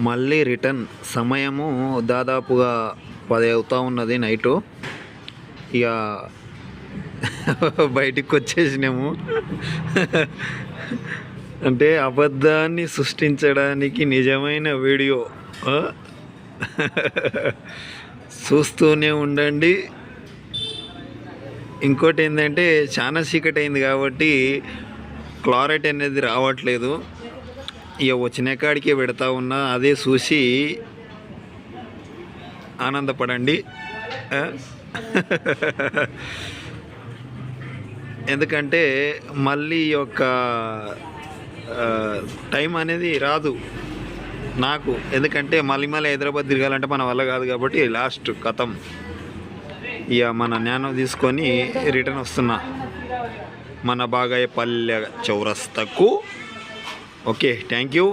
మళ్ళీ రిటర్న్ సమయము దాదాపుగా 10 అవుతా ఉన్నది నైటు. ఇక బయటికి వచ్చేసినాము. అంటే అబద్ధాన్ని సృష్టించడానికి నిజమైన వీడియో చూస్తూనే ఉండండి. ఇంకోటి ఏంటంటే చాలా చీకటి అయింది కాబట్టి క్లారిటీ అనేది రావట్లేదు. ఇక వచ్చిన కాడికి పెడతా ఉన్నా, అదే చూసి ఆనందపడండి. ఎందుకంటే మళ్ళీ యొక్క టైం అనేది రాదు నాకు. ఎందుకంటే మళ్ళీ హైదరాబాద్ తిరగాలంటే మన వల్ల కాదు కాబట్టి లాస్ట్ కథం. ఇక మన జ్ఞానం తీసుకొని రిటర్న్ వస్తున్నా మన బాగాయపల్లె చౌరస్తకు. Okay, thank you.